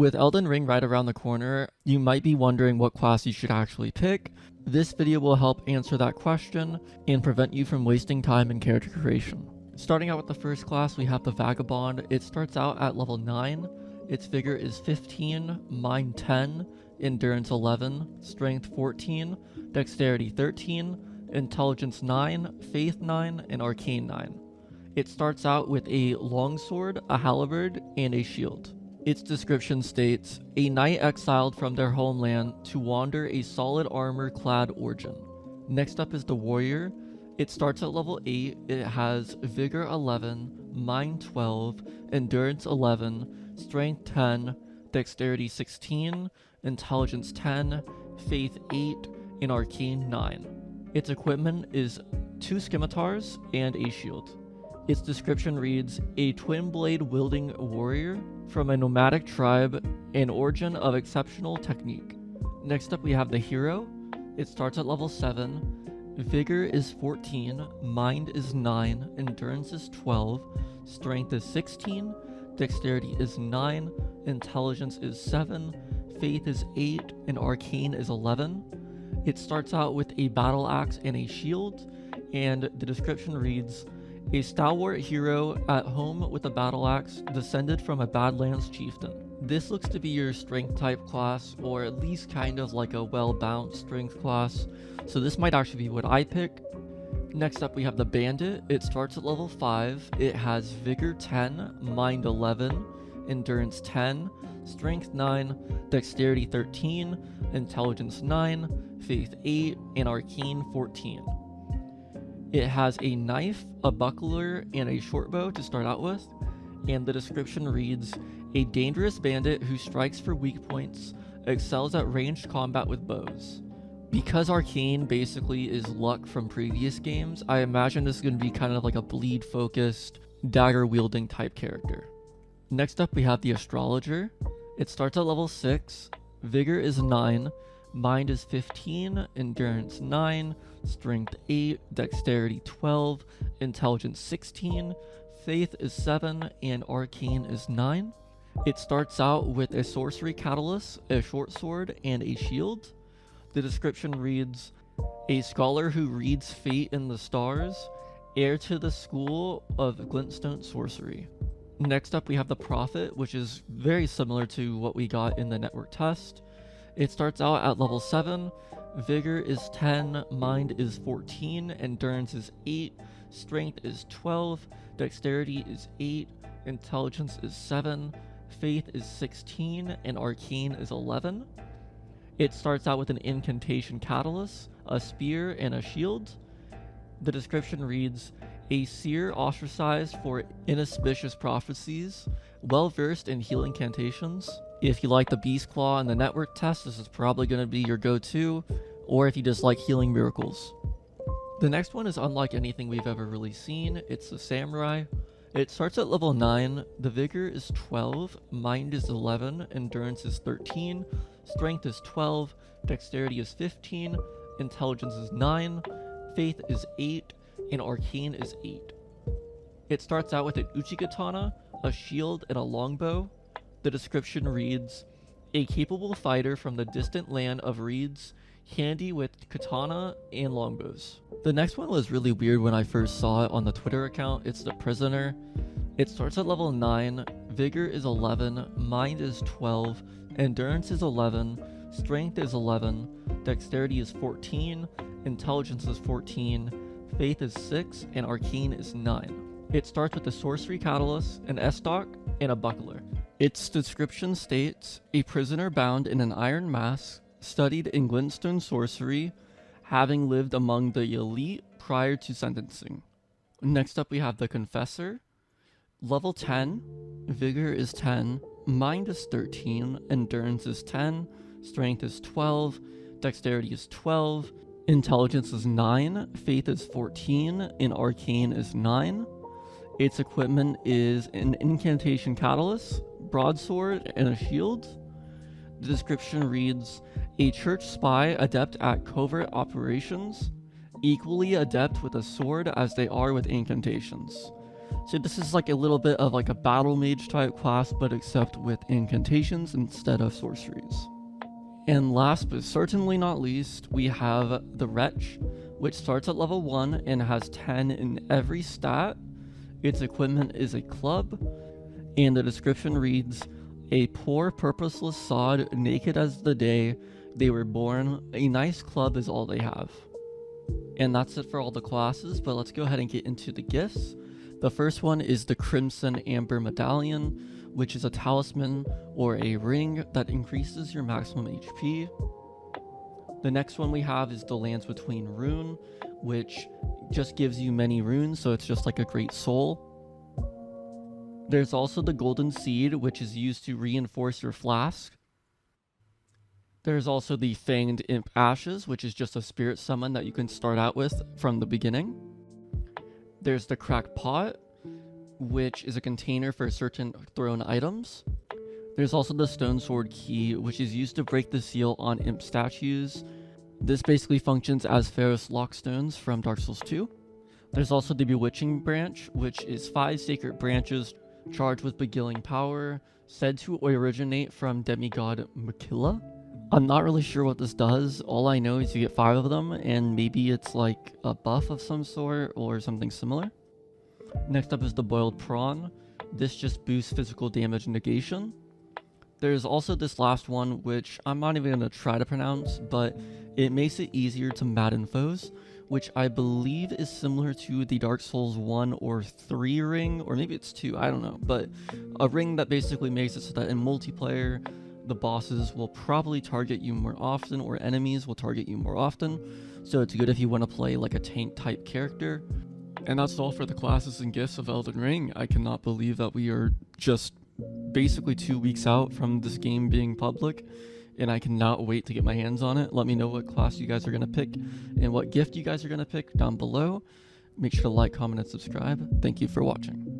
With Elden Ring right around the corner, you might be wondering what class you should actually pick. This video will help answer that question and prevent you from wasting time in character creation. Starting out with the first class, we have the Vagabond. It starts out at level 9. Its vigor is 15, mind 10, endurance 11, strength 14, dexterity 13, intelligence 9, faith 9, and arcane 9. It starts out with a longsword, a halberd, and a shield. Its description states, a knight exiled from their homeland to wander a solid armor-clad origin. Next up is the warrior. It starts at level 8, it has vigor 11, mind 12, endurance 11, strength 10, dexterity 16, intelligence 10, faith 8, and arcane 9. Its equipment is 2 scimitars and a shield. Its description reads, a twin blade wielding warrior from a nomadic tribe, an origin of exceptional technique. Next up we have the hero. It starts at level 7, vigor is 14, mind is 9, endurance is 12, strength is 16, dexterity is 9, intelligence is 7, faith is 8, and arcane is 11. It starts out with a battle axe and a shield, and the description reads, a stalwart hero at home with a battle axe, descended from a Badlands chieftain. This looks to be your strength type class, or at least kind of like a well-balanced strength class, so this might actually be what I pick. Next up we have the Bandit. It starts at level 5, it has vigor 10, mind 11, endurance 10, strength 9, dexterity 13, intelligence 9, faith 8, and arcane 14. It has a knife, a buckler, and a short bow to start out with, and the description reads, a dangerous bandit who strikes for weak points, excels at ranged combat with bows. Because arcane basically is luck from previous games, I imagine this is going to be kind of like a bleed focused, dagger wielding type character. Next up we have the Astrologer. It starts at level 6, vigor is 9, mind is 15, endurance 9, strength 8, dexterity 12, intelligence 16, faith is 7, and arcane is 9. It starts out with a sorcery catalyst, a short sword, and a shield. The description reads, a scholar who reads fate in the stars, heir to the school of glintstone sorcery. Next up we have the Prophet, which is very similar to what we got in the network test. It starts out at level 7, vigor is 10, mind is 14, endurance is 8, strength is 12, dexterity is 8, intelligence is 7, faith is 16, and arcane is 11. It starts out with an incantation catalyst, a spear, and a shield. The description reads, a seer ostracized for inauspicious prophecies, well versed in healing incantations. If you like the Beast Claw and the network test, this is probably going to be your go-to, or if you just like healing miracles. The next one is unlike anything we've ever really seen. It's the Samurai. It starts at level 9, the vigor is 12, mind is 11, endurance is 13, strength is 12, dexterity is 15, intelligence is 9, faith is 8, and arcane is 8. It starts out with an Uchikatana, a shield, and a longbow. The description reads, a capable fighter from the distant land of reeds, handy with katana and longbows. The next one was really weird when I first saw it on the Twitter account. It's the Prisoner. It starts at level 9, vigor is 11, mind is 12, endurance is 11, strength is 11, dexterity is 14, intelligence is 14, faith is 6, and arcane is 9. It starts with a sorcery catalyst, an estoc, and a buckler. Its description states, a prisoner bound in an iron mask, studied in glintstone sorcery, having lived among the elite prior to sentencing. Next up we have the Confessor. Level 10, vigor is 10, mind is 13, endurance is 10, strength is 12, dexterity is 12, intelligence is 9, faith is 14, and arcane is 9. Its equipment is an incantation catalyst, broadsword, and a shield. The description reads, a church spy adept at covert operations, equally adept with a sword as they are with incantations. So this is like a little bit of like a battle mage type class, but except with incantations instead of sorceries. And last but certainly not least, we have the Wretch, which starts at level 1 and has 10 in every stat. Its equipment is a club, and the description reads, "A poor purposeless sod, naked as the day they were born, a nice club is all they have." And that's it for all the classes, but let's go ahead and get into the gifts. The first one is the Crimson Amber Medallion, which is a talisman or a ring that increases your maximum HP. The next one we have is the Lands Between Rune, which just gives you many runes, so it's just like a great soul. There's also the Golden Seed, which is used to reinforce your flask. There's also the Fanged Imp Ashes, which is just a spirit summon that you can start out with from the beginning. There's the Cracked Pot, which is a container for certain thrown items. There's also the Stone Sword Key, which is used to break the seal on imp statues. This basically functions as Pharos Lockstones from Dark Souls 2. There's also the Bewitching Branch, which is 5 sacred branches charged with beguiling power, said to originate from demigod Makilla. I'm not really sure what this does. All I know is you get 5 of them, and maybe it's like a buff of some sort or something similar. Next up is the Boiled Prawn. This just boosts physical damage negation. There's also this last one, which I'm not even going to try to pronounce, but it makes it easier to madden foes, which I believe is similar to the Dark Souls 1 or 3 ring, or maybe it's 2, I don't know, but a ring that basically makes it so that in multiplayer, the bosses will probably target you more often, or enemies will target you more often, so it's good if you want to play like a tank type character. And that's all for the classes and gifts of Elden Ring. I cannot believe that we are just basically 2 weeks out from this game being public, and I cannot wait to get my hands on it. Let me know what class you guys are going to pick and what gift you guys are going to pick down below. Make sure to like, comment, and subscribe. Thank you for watching.